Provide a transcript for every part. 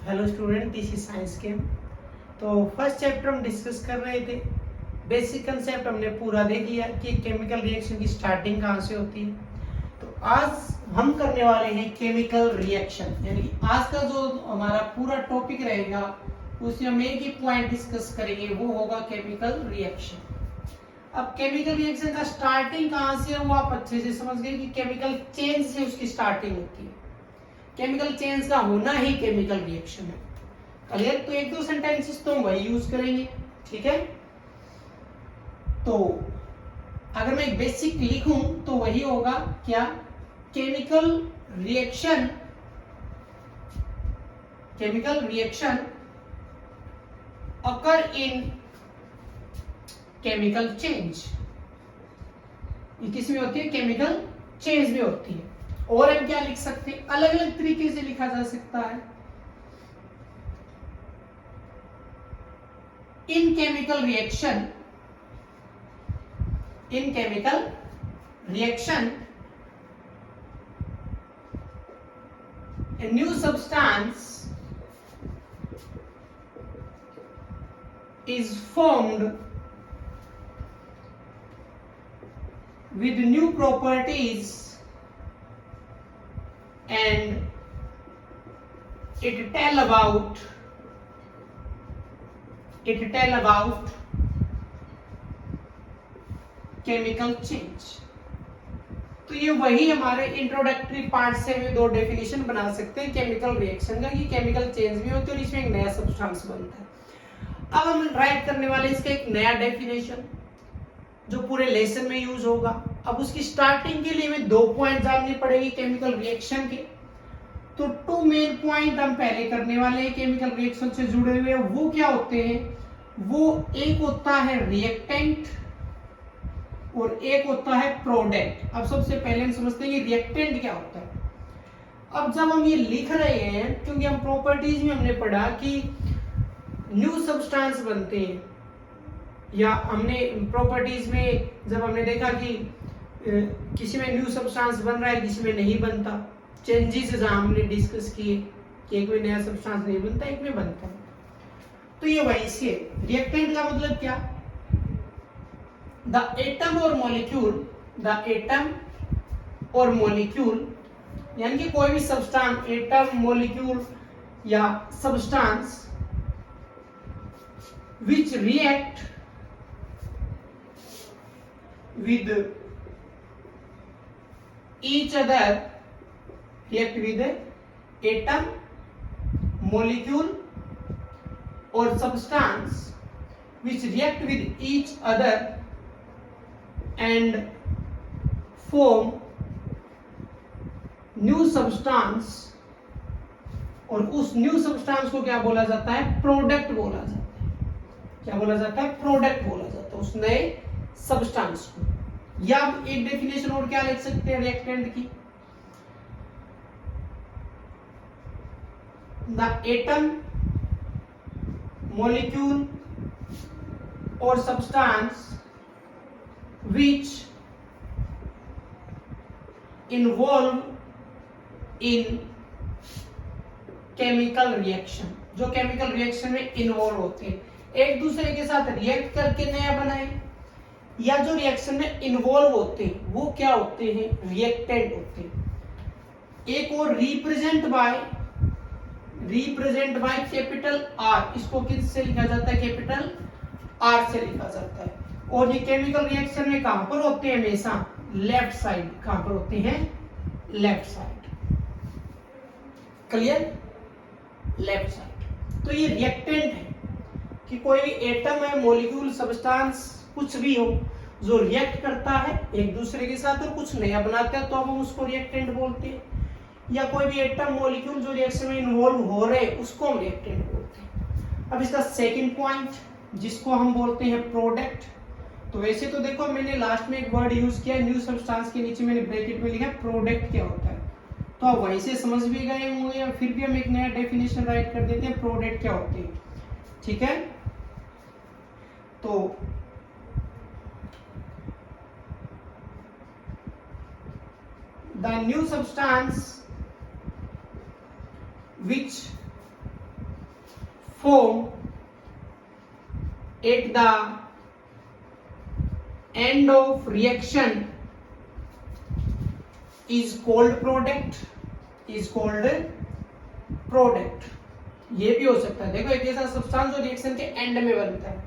Hello student, this is science chem. तो first chapter हम discuss कर रहे थे। बेसिक कंसेप्ट हमने पूरा देख लिया कि केमिकल रिएक्शन की स्टार्टिंग कहाँ से होती है। तो आज हम करने वाले हैं केमिकल रिएक्शन, यानी आज का जो हमारा पूरा टॉपिक रहेगा उसमें हम एक ही पॉइंट डिस्कस करेंगे, वो होगा केमिकल रिएक्शन। अब केमिकल रिएक्शन का स्टार्टिंग कहाँ से है वो आप अच्छे से समझ गए कि केमिकल चेंज से उसकी स्टार्टिंग होती है। केमिकल चेंज का होना ही केमिकल रिएक्शन है। क्लियर? तो एक दो सेंटेंसेस तो हम वही यूज करेंगे, ठीक है। तो अगर मैं एक बेसिक लिखूं तो वही होगा क्या, केमिकल रिएक्शन अकर इन केमिकल चेंज। ये किस में होती है? केमिकल चेंज में होती है। और हम क्या लिख सकते हैं, अलग अलग तरीके से लिखा जा सकता है। इन chemical reaction a new substance is formed with new properties and it tell about chemical change. तो ये वही हमारे इंट्रोडक्टरी पार्ट से भी दो डेफिनेशन बना सकते हैं केमिकल रिएक्शन का, कि केमिकल चेंज भी होती है और इसमें एक नया सब्सटेंस बनता है। अब हम राइट करने वाले इसका एक नया डेफिनेशन जो पूरे लेसन में यूज होगा। अब उसकी स्टार्टिंग के लिए हमें दो पॉइंट जानने पड़ेंगे केमिकल रिएक्शन के। तो टू मेन पॉइंट हम पहले करने वाले हैं केमिकल रिएक्शन से जुड़े हुए। वो क्या होते हैं? वो एक होता है रिएक्टेंट और एक होता है प्रोडक्ट। अब सबसे पहले हम समझते हैं कि रिएक्टेंट क्या होता है। अब जब हम ये लिख रहे हैं, क्योंकि हम प्रॉपर्टीज में हमने पढ़ा कि न्यू सब्सटेंस बनते हैं, या हमने प्रॉपर्टीज में जब हमने देखा कि किसी में न्यू सब्सटेंस बन रहा है, किसी में नहीं बनता। चेंजेस जहां हमने डिस्कस किए कि एक में नया सब्सटेंस नहीं बनता, एक में बनता है। तो ये वही से रिएक्टेंट का मतलब क्या, द एटम और मॉलिक्यूल, यानी कि कोई भी सब्सटेंस, एटम, मॉलिक्यूल या substance which react with each other, react with atom, molecule or substance which react with each other and form new substance, और उस न्यू सब्सटेंस को क्या बोला जाता है? प्रोडक्ट बोला जाता है। क्या बोला जाता है? प्रोडक्ट बोला जाता है उस नए सब्सटेंस को। या एक डेफिनेशन और क्या लिख सकते हैं रिएक्टेंट की, द एटम, मॉलिक्यूल और substance which involve in chemical reaction, जो केमिकल रिएक्शन में इन्वॉल्व होते हैं, एक दूसरे के साथ रिएक्ट करके नया बनाए, या जो रिएक्शन में इन्वॉल्व होते हैं वो क्या होते हैं? रिएक्टेंट होते हैं। एक और रिप्रेजेंट बाय कैपिटल आर, इसको किससे लिखा जाता है? कैपिटल आर से लिखा जाता है। और ये केमिकल रिएक्शन में कहां पर होते हैं? हमेशा लेफ्ट साइड। कहां पर होते हैं? Left side. Clear? Left side. तो ये रिएक्टेंट है कि कोई भी एटम है, मॉलिक्यूल, सब्सटेंस, कुछ भी हो जो रिएक्ट करता है एक दूसरे के साथ और कुछ नया बनाता है, तो अब हम उसको रिएक्टेंट बोलते हैं। या कोई भी एटम, मॉलिक्यूल जो रिएक्शन में इन्वॉल्व हो रहे उसको हम रिएक्टेंट बोलते हैं। अब इसका सेकंड पॉइंट जिसको हम बोलते हैं प्रोडक्ट। तो वैसे तो देखो मैंने लास्ट में एक वर्ड यूज किया, न्यू सब्सटेंस के नीचे मैंने ब्रैकेट में लिखा प्रोडक्ट क्या होता है, तो आप वहीं से समझ भी गए होंगे, या फिर भी हम एक नया डेफिनेशन राइट कर देते हैं प्रोडक्ट क्या होते हैं। ठीक है, तो the new substance which formed at the end of reaction is called product, is called product। ये भी हो सकता है। देखो एक ऐसा सब्सटेंस जो रिएक्शन के एंड में बनता है।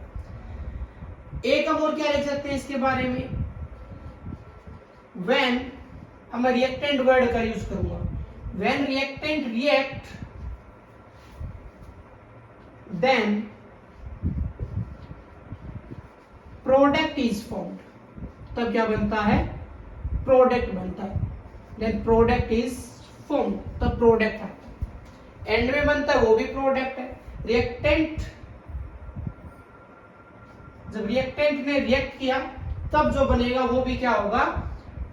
एक हम और क्या लिख सकते हैं इसके बारे में, when, अब मैं रिएक्टेंट वर्ड का यूज करूंगा, when reactant react then product is formed, तब क्या बनता है, प्रोडक्ट बनता है। देन प्रोडक्ट इज formed, तब प्रोडक्ट आता है। एंड में बनता है वो भी प्रोडक्ट है। रिएक्टेंट, जब रिएक्टेंट ने रिएक्ट किया तब जो बनेगा वो भी क्या होगा,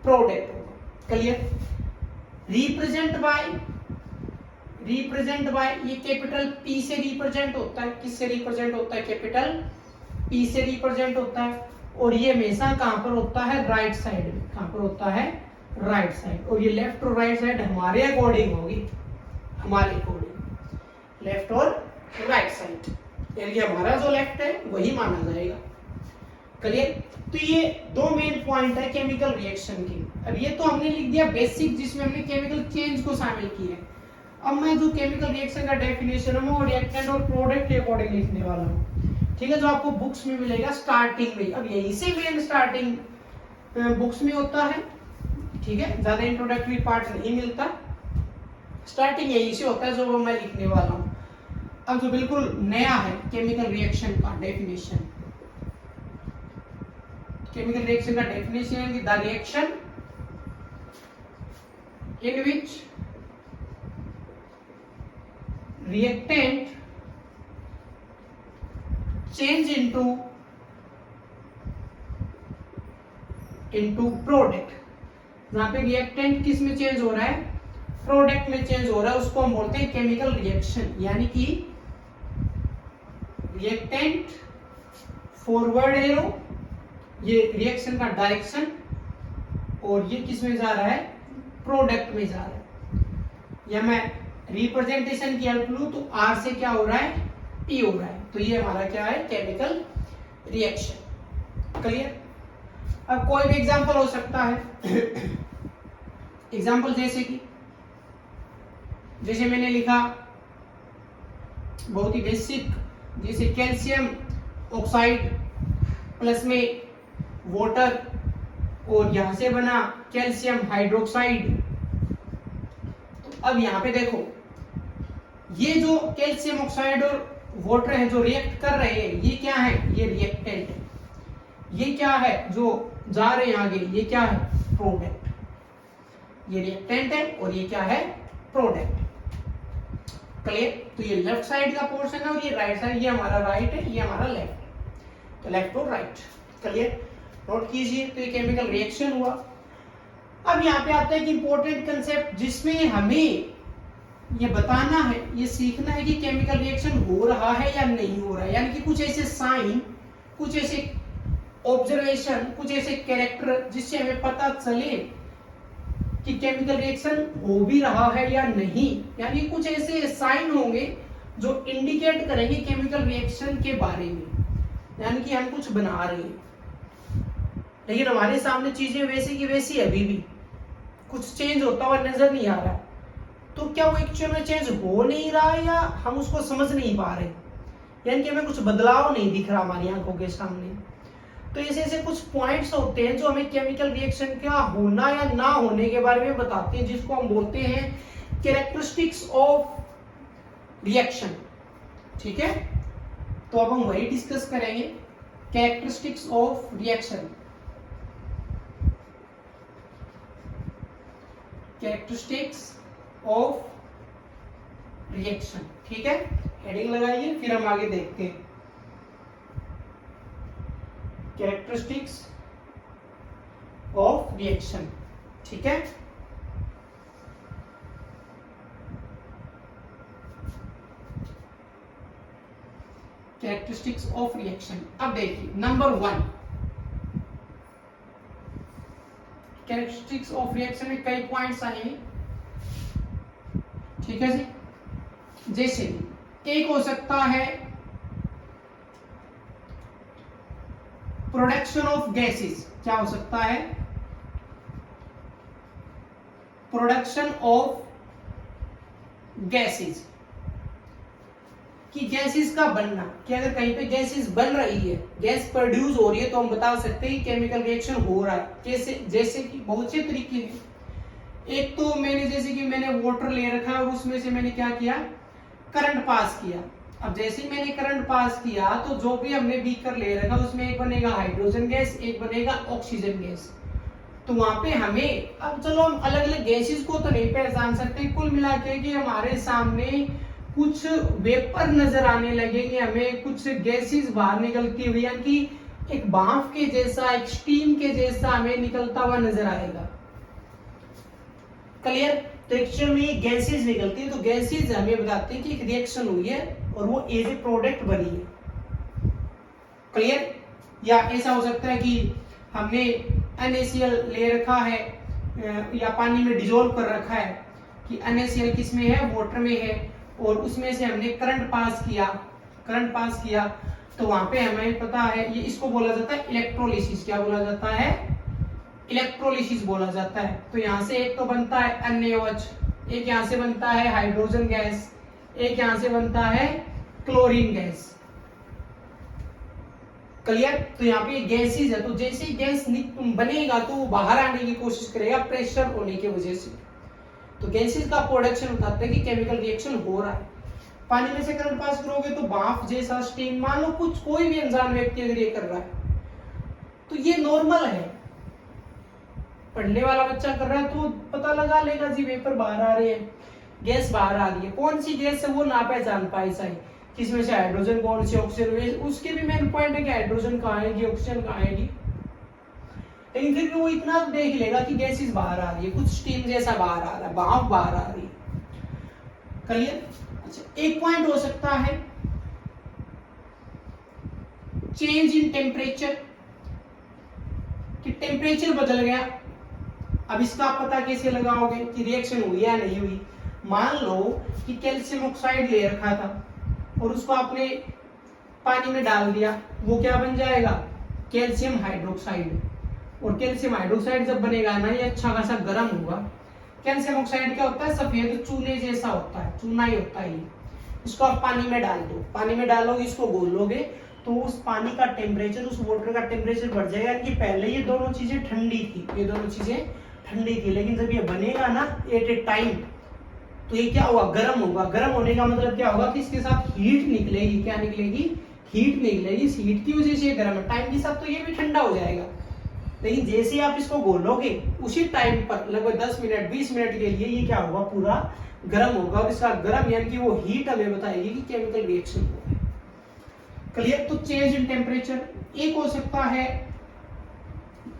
प्रोडक्ट होगा। Clear. Represent by, represent by, ये कैपिटल पी से रिप्रेजेंट होता है। किससे रिप्रेजेंट होता है, कैपिटल पी से रिप्रेजेंट होता है। और ये हमेशा कहां पर होता है, राइट साइड में। कहां पर होता है, राइट साइड। और ये लेफ्ट और राइट साइड हमारे अकॉर्डिंग होगी, हमारे अकॉर्डिंग लेफ्ट और राइट साइड। यानी हमारा जो लेफ्ट है वही माना जाएगा। क्लियर। तो ये दो मेन पॉइंट है केमिकल रिएक्शन के। अब ये तो हमने लिख दिया बेसिक, जिसमें हमने केमिकल चेंज को शामिल किया है। अब मैं जो केमिकल रिएक्शन का डेफिनेशन है वो रिएक्टेंट और प्रोडक्ट के अकॉर्डिंग लिखने वाला हूँ। ठीक है, जो आपको बुक्स में मिलेगा स्टार्टिंग में। अब यही से मेन स्टार्टिंग बुक्स में होता है। ठीक है, ज्यादा इंट्रोडक्टरी पार्ट नहीं मिलता, स्टार्टिंग यही से होता है जो मैं लिखने वाला हूँ। अब जो बिल्कुल नया है केमिकल रिएक्शन का डेफिनेशन, केमिकल रिएक्शन का डेफिनेशन है कि the reaction in which reactant change into product। जहां पे रिएक्टेंट किस में चेंज हो रहा है, प्रोडक्ट में चेंज हो रहा है, उसको हम बोलते हैं केमिकल रिएक्शन। यानी कि रिएक्टेंट फॉरवर्ड एरो, ये रिएक्शन का डायरेक्शन, और ये किस में जा रहा है, प्रोडक्ट में जा रहा है। या मैं रिप्रेजेंटेशन की हेल्प लूं तो आर से क्या हो रहा है, पी हो रहा है। तो ये हमारा क्या है, केमिकल रिएक्शन। क्लियर। अब कोई भी एग्जांपल हो सकता है। एग्जांपल जैसे मैंने लिखा बहुत ही बेसिक, जैसे कैल्शियम ऑक्साइड प्लस में वाटर, और यहां से बना कैल्शियम हाइड्रोक्साइड। अब यहां पे देखो, ये जो कैल्शियम ऑक्साइड और वाटर है जो रिएक्ट कर रहे हैं, ये क्या है, ये रिएक्टेंट है। ये क्या है जो जा रहे हैं आगे, ये क्या है, प्रोडक्ट। ये रिएक्टेंट है और ये क्या है, प्रोडक्ट। क्लियर। तो ये लेफ्ट साइड का पोर्शन है और ये राइट साइड, ये हमारा राइट है, ये हमारा लेफ्ट है। तो लेफ्ट और राइट। क्लियर, नोट कीजिए। तो ये केमिकल रिएक्शन हुआ। अब यहाँ पे आता है कि इंपॉर्टेंट कंसेप्ट, जिसमें हमें ये बताना है, ये सीखना है कि केमिकल रिएक्शन हो रहा है या नहीं हो रहा है। यानी कि कुछ ऐसे साइन, कुछ ऐसे ऑब्जर्वेशन, कुछ ऐसे कैरेक्टर जिससे हमें पता चले कि केमिकल रिएक्शन हो भी रहा है या नहीं। यानी कुछ ऐसे साइन होंगे जो इंडिकेट करेंगे केमिकल रिएक्शन के बारे में, यानी कि हम कुछ बना रहे हैं, लेकिन हमारे सामने चीजें वैसी की वैसी अभी भी, कुछ चेंज होता हुआ नजर नहीं आ रहा। तो क्या वो एक्चुअल में चेंज हो नहीं रहा है या हम उसको समझ नहीं पा रहे, यानी कि हमें कुछ बदलाव नहीं दिख रहा हमारी आंखों के सामने। तो ऐसे कुछ पॉइंट्स होते हैं जो हमें केमिकल रिएक्शन का होना या ना होने के बारे में बताते हैं, जिसको हम बोलते हैं कैरेक्टरिस्टिक्स ऑफ रिएक्शन। ठीक है, तो अब हम वही डिस्कस करेंगे, characteristics of reaction. Characteristics of reaction. ठीक है, हेडिंग लगाइए, फिर हम आगे देखते हैं। Characteristics of reaction. ठीक है, कैरेक्टरिस्टिक्स ऑफ रिएक्शन। अब देखिए नंबर 1, कैरेक्टरिस्टिक्स ऑफ रिएक्शन में कई पॉइंट्स आएंगे। ठीक है जी, जैसे एक हो सकता है प्रोडक्शन ऑफ गैसेस। क्या हो सकता है? प्रोडक्शन ऑफ गैसेस, कि गैसेस का बनना, कि अगर कहीं पे गैसेस बन रही है, गैस प्रोड्यूस हो रही है, तो हम बता सकते हैं कि केमिकल रिएक्शन हो रहा है। कैसे? जैसे कि बहुत से तरीके हैं। एक तो जैसे कि मैंने वाटर ले रखा है और उसमें से मैंने क्या किया, करंट पास किया। अब जैसे ही मैंने करंट पास किया तो जो भी हमने बीकर ले रखा उसमें एक बनेगा हाइड्रोजन गैस, एक बनेगा ऑक्सीजन गैस। तो वहां पे हमें, अब चलो हम अलग अलग गैसेस को तो नहीं पहचान सकते, कुल मिला के कि हमारे सामने कुछ वेपर नजर आने लगेंगे, हमें कुछ गैसेस बाहर निकलती हुई, यानी कि एक भाप के जैसा, एक स्टीम के जैसा हमें निकलता हुआ नजर आएगा। क्लियर? तो एक्चुअल में गैसेस निकलती है, तो गैसेस हमें बताते हैं कि एक रिएक्शन हुई है और वो एज ए प्रोडक्ट बनी है। क्लियर? या ऐसा हो सकता है कि हमने NaCl ले रखा है या पानी में डिजोल्व कर रखा है, कि NaCl किस में है, वाटर में है, और उसमें से हमने करंट पास किया, तो वहां पे हमें पता है, ये इसको बोला जाता है इलेक्ट्रोलिसिस। क्या बोला जाता है? इलेक्ट्रोलिसिस बोला जाता है। तो यहाँ से एक तो बनता है NaOH, एक यहाँ से बनता है हाइड्रोजन गैस, एक यहाँ से बनता है क्लोरीन गैस। क्लियर? तो यहाँ पे गैसेज है, तो जैसे ही गैस बनेगा तो वो बाहर आने की कोशिश करेगा प्रेशर होने की वजह से। तो गैसेज का प्रोडक्शन बताते हैं कि केमिकल रिएक्शन हो रहा है। पानी में से करंट पास करोगे तो भाप जैसा स्टीम, मान लो कुछ कोई भी अनजान व्यक्ति अगर ये कर रहा है तो ये नॉर्मल है। पढ़ने वाला बच्चा कर रहा है तो पता लगा लेगा जी वेपर बाहर आ रहे हैं, गैस बाहर आ रही है। कौन सी गैस है वो ना पहचान पाए सही, किसमें से हाइड्रोजन, कौन सी ऑक्सीजन, उसके भी मेन पॉइंट है कि हाइड्रोजन कहाँ आएगी, ऑक्सीजन कहाँ आएगी। लेकिन फिर भी वो इतना देख लेगा कि गैसेस बाहर आ रही है, कुछ स्टीम जैसा बाहर आ रहा है, भाप बाहर आ रही है। क्लियर? अच्छा, एक पॉइंट हो सकता है चेंज इन टेम्परेचर, कि टेम्परेचर बदल गया। अब इसका आप पता कैसे लगाओगे कि रिएक्शन हुई या नहीं हुई? मान लो कि कैल्शियम ऑक्साइड ले रखा था और उसको आपने पानी में डाल दिया, वो क्या बन जाएगा? Calcium hydroxide. और कैल्शियम हाइड्रोक्साइड जब बनेगा ना, ये अच्छा खासा गर्म होगा। कैल्शियम ऑक्साइड क्या होता है? सफेद चूने जैसा होता है, चूना ही होता है। इसको आप पानी में डाल दो, पानी में डालोगे, इसको घोल लोगे, तो उस पानी का टेम्परेचर, उस वाटर का टेम्परेचर बढ़ जाएगा। कि पहले ये दोनों चीजें ठंडी थी, ये दोनों चीजें ठंडी थी, लेकिन जब ये बनेगा ना एट ए टाइम, तो ये क्या होगा? गर्म होगा। गर्म होने का मतलब क्या होगा कि इसके साथ हीट निकलेगी। क्या निकलेगी? हीट निकलेगी। इस हीट की वजह से ये गर्म है, टाइम के साथ तो ये भी ठंडा हो जाएगा। लेकिन जैसे आप इसको घोलोगे उसी टाइम पर लगभग 10 मिनट 20 मिनट के लिए ये क्या होगा? पूरा गर्म होगा। और इसका गर्म यानी कि वो हीट हमें बताएगी कि केमिकल रिएक्शन हो रहा है। क्लियर? तो चेंज इन टेम्परेचर। एक हो सकता है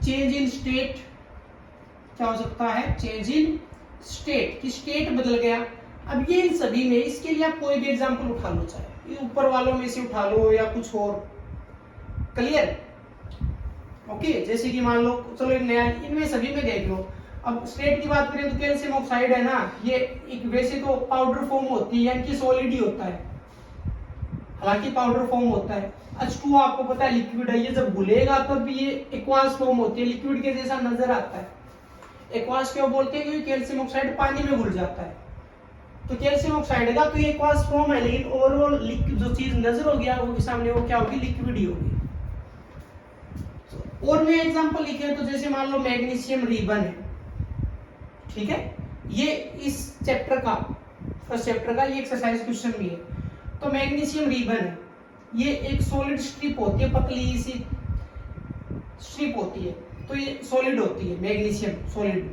चेंज इन स्टेट। क्या हो सकता है? चेंज इन स्टेट, कि स्टेट बदल गया। अब ये इन सभी में, इसके लिए आप कोई भी एग्जांपल उठा लो, चाहे ये ऊपर वालों में से उठा लो या कुछ और। क्लियर? ओके, जैसे कि मान लो, चलो नया, इनमें सभी में देख लो। अब स्टेट की बात करें तो कैल्शियम ऑक्साइड है ना, ये एक वैसे तो पाउडर फॉर्म होती है, यानी कि सॉलिड ही होता है, हालांकि पाउडर फॉर्म होता है। H2O आपको पता है लिक्विड है, ये जब घुलेगा तब ये एक्वास फॉर्म होती है, लिक्विड के जैसा नजर आता है। एक्वास क्यों बोलते हैं? क्योंकि कैल्शियम ऑक्साइड पानी में घुल जाता है, तो कैल्शियम ऑक्साइड का तो ये एक्वास फॉर्म है, लेकिन ओवरऑल जो चीज नजर होगी आपको सामने, वो क्या होगी? लिक्विड ही होगी। और मैं एग्जांपल लिखे तो जैसे मान लो मैग्नीशियम रिबन है, ठीक है, ये इस चैप्टर का, फर्स्ट चैप्टर का ये एक्सरसाइज क्वेश्चन भी है। तो मैग्नीशियम रिबन है, ये एक सॉलिड स्ट्रिप होती है, पतली सी स्ट्रिप होती है, तो ये सॉलिड होती है, मैग्नीशियम सॉलिड।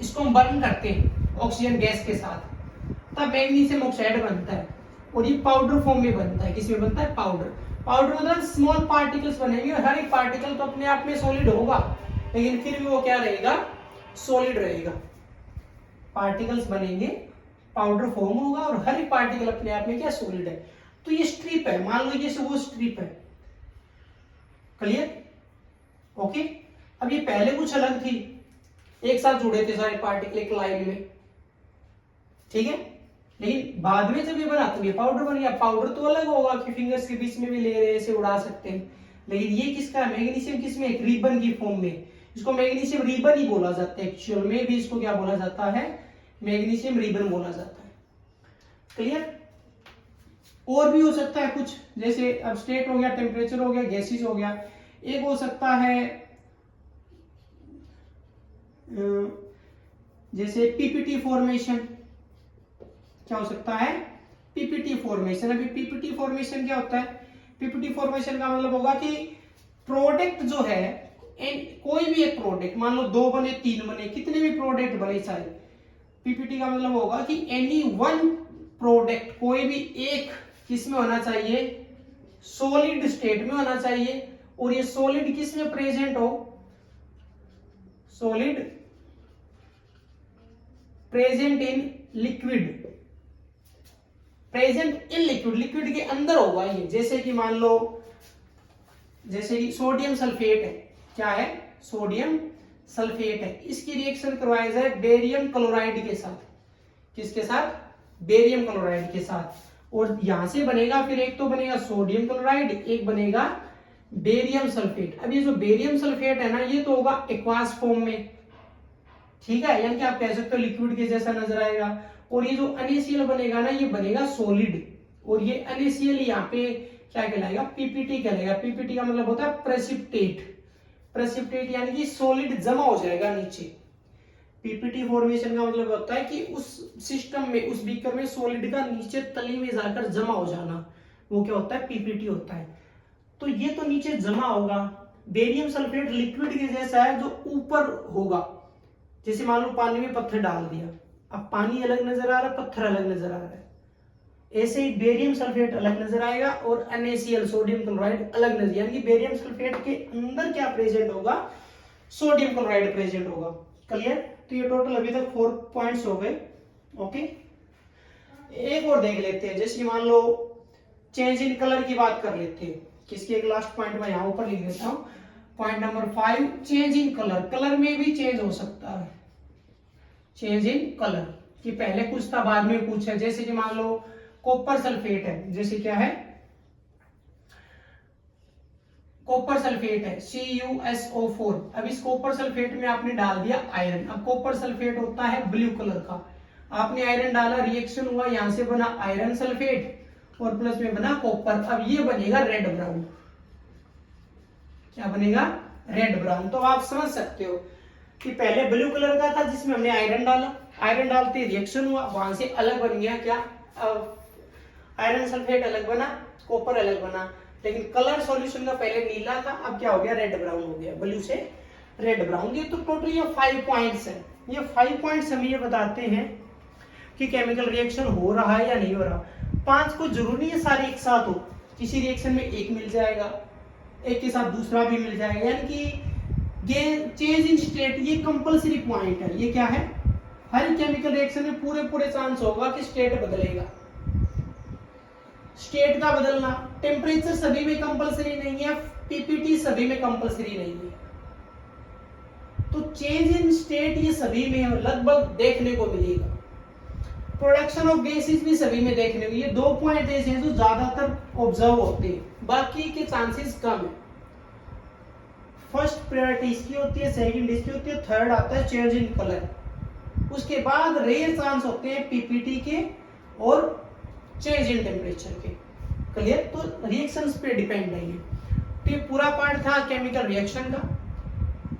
इसको हम बर्न करते हैं ऑक्सीजन गैस के साथ, तब मैग्नीशियम ऑक्साइड बनता है। और ये पाउडर फॉर्म में बनता है। किसमें बनता है? पाउडर। पाउडर मतलब स्मॉल पार्टिकल्स बनेंगे, और हर एक पार्टिकल तो अपने आप में सॉलिड होगा, लेकिन फिर भी वो क्या रहेगा? सॉलिड रहेगा। पार्टिकल्स बनेंगे, पाउडर फॉर्म होगा, और हर एक पार्टिकल अपने आप में क्या? सॉलिड है। तो ये स्ट्रिप है, मान लो जैसे वो स्ट्रिप है। क्लियर? ओके। अब ये पहले कुछ अलग थी, एक साथ जुड़े थे सारे पार्टिकल एक लाइन में, ठीक है। लेकिन बाद में जब ये बना तो ये पाउडर बन गया। पाउडर तो अलग होगा कि फिंगर्स के बीच में भी ले रहे हैं, ऐसे उड़ा सकते हैं, लेकिन ये किसका है, मैग्नीशियम किसमें, एक रिबन की फॉर्म में। इसको मैग्नीशियम रिबन ही बोला जाता है, एक्चुअल में भी इसको क्या बोला जाता है, मैग्नीशियम रिबन बोला जाता है। क्लियर। और भी हो सकता है कुछ, जैसे अब स्टेट हो गया, टेम्परेचर हो गया, गैसेस हो गया। एक हो सकता है जैसे पीपीटी फॉर्मेशन। क्या हो सकता है, पीपीटी फॉर्मेशन। अभी पीपीटी फॉर्मेशन क्या होता है, पीपीटी फॉर्मेशन का मतलब होगा कि प्रोडक्ट जो है, कोई भी एक प्रोडक्ट, मान लो 2 बने 3 बने, कितने भी प्रोडक्ट बने चाहे, पीपीटी का मतलब होगा कि एनी वन प्रोडक्ट, कोई भी एक किसमें होना चाहिए, सॉलिड स्टेट में होना चाहिए। और ये सॉलिड किसमें प्रेजेंट हो, solid present in liquid, present in liquid, liquid के अंदर होगा ये। जैसे कि मान लो, जैसे कि सोडियम सल्फेट है, क्या है, सोडियम सल्फेट है, इसकी रिएक्शन करवाया जाए बेरियम क्लोराइड के साथ। किसके साथ, बेरियम क्लोराइड के साथ। और यहां से बनेगा फिर एक तो बनेगा सोडियम क्लोराइड, एक बनेगा बेरियम सल्फेट। अब ये जो बेरियम सल्फेट है ना, ये तो होगा एक्वास फॉर्म में, ठीक है, यानी कि आप कह सकते हो लिक्विड के जैसा नजर आएगा। और ये जो NaCl बनेगा ना, ये बनेगा सॉलिड। और ये NaCl यहाँ पे क्या कहलाएगा, पीपीटी कहलाएगा। पीपीटी का मतलब होता है प्रेसिपिटेट, प्रेसिपिटेट यानी कि सॉलिड जमा हो जाएगा नीचे। पीपीटी फॉर्मेशन का मतलब होता है कि उस सिस्टम में, उस बीकर में सॉलिड का नीचे तली में जाकर जमा हो जाना, वो क्या होता है, पीपीटी होता है। तो ये तो नीचे जमा होगा। बेरियम सल्फेट लिक्विड के जैसा है जो ऊपर होगा। जैसे मान लो पानी में पत्थर डाल दिया, अब पानी अलग नजर आ रहा है, पत्थर अलग नजर आ रहा है, ऐसे ही बेरियम सल्फेट अलग नजर आएगा और NaCl सोडियम क्लोराइड अलग नजर, यानी कि बेरियम सल्फेट के अंदर क्या प्रेजेंट होगा, सोडियम क्लोराइड प्रेजेंट होगा। क्लियर। तो ये टोटल अभी तक 4 पॉइंट्स हो गए। ओके, एक और देख लेते हैं। जैसे मान लो चेंज इन कलर की बात कर लेते हैं, किसकी, एक लास्ट पॉइंट में यहां ऊपर लिख देता हूं, point number 5, change in colour. Colour में भी चेंज हो सकता है, चेंज इन कलर कि पहले कुछ था बाद में कुछ है। जैसे कि मान लो कॉपर सल्फेट है, जैसे क्या है, कॉपर सल्फेट है CuSO4। अब इस कॉपर सल्फेट में आपने डाल दिया आयरन। अब कॉपर सल्फेट होता है ब्लू कलर का, आपने आयरन डाला, रिएक्शन हुआ, यहां से बना आयरन सल्फेट और प्लस में बना कॉपर। अब ये बनेगा रेड ब्राउन। क्या बनेगा, रेड ब्राउन। तो आप समझ सकते हो कि पहले ब्लू कलर का था जिसमें हमने आयरन डाला, आयरन डालते रिएक्शन हुआ, वहां से अलग बन गया क्या, आयरन सल्फेट अलग बना, कॉपर अलग बना। लेकिन कलर सॉल्यूशन का पहले नीला था, अब क्या हो गया, रेड ब्राउन हो गया, ब्लू से रेड ब्राउन। ये तो टोटल ये 5 पॉइंट्स हैं। ये 5 पॉइंट्स हमें ये बताते हैं कि केमिकल रिएक्शन हो रहा है या नहीं हो रहा। 5 को जरूरी नहीं है सारे एक साथ हो, किसी रिएक्शन में एक मिल जाएगा, एक के साथ दूसरा भी मिल जाएगा, यानी कि ये चेंज इन स्टेट ये कंपलसरी पॉइंट है। ये क्या है, हर केमिकल रिएक्शन में पूरे चांस होगा कि स्टेट बदलेगा। स्टेट का बदलना, टेम्परेचर सभी में कंपलसरी नहीं है, पीपीटी सभी में कंपलसरी नहीं है। तो चेंज इन स्टेट ये सभी में लगभग देखने को मिलेगा। प्रोडक्शन ऑफ गैसेस भी सभी में देखने को, ये 2 पॉइंट ऐसे हैं जो ज्यादातर ऑब्जर्व होते हैं, बाकी के चांसेस कम है। फर्स्ट प्रायोरिटी इसकी होती है, सेकंड इसकी होती है, थर्ड आता है चेंज इन कलर, उसके बाद रेयर चांस होते हैं पीपीटी के और चेंज इन टेम्परेचर के। क्लियर। तो रिएक्शंस पे डिपेंड है ये। तो ये पूरा पार्ट था केमिकल रिएक्शन का।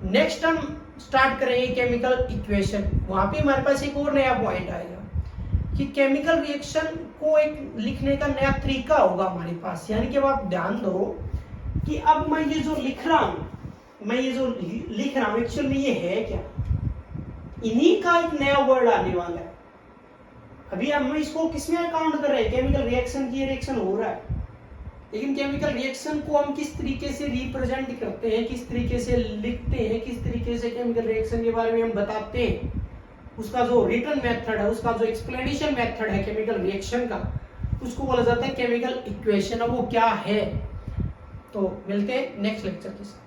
नेक्स्ट हम स्टार्ट करेंगे केमिकल इक्वेशन। वहां पे हमारे पास एक और नया पॉइंट आएगा कि केमिकल रिएक्शन को एक लिखने का नया तरीका होगा हमारे पास। यानी कि अब आप ध्यान दो कि अब मैं ये जो लिख रहा हूं, एक्चुअल में ये है क्या, इन्हीं का एक नया वर्ड आने वाला है। अभी हम इसको किसमें काउंट कर रहे हैं, केमिकल रिएक्शन की, रिएक्शन हो रहा है, लेकिन केमिकल रिएक्शन को हम किस तरीके से रिप्रेजेंट करते हैं, किस तरीके से लिखते हैं, किस तरीके से केमिकल रिएक्शन के बारे में हम बताते हैं, उसका जो रिटन मेथड है, उसका जो एक्सप्लेनेशन मेथड है केमिकल रिएक्शन का, उसको बोला जाता है केमिकल इक्वेशन। अब वो क्या है, तो मिलते हैं नेक्स्ट लेक्चर के साथ।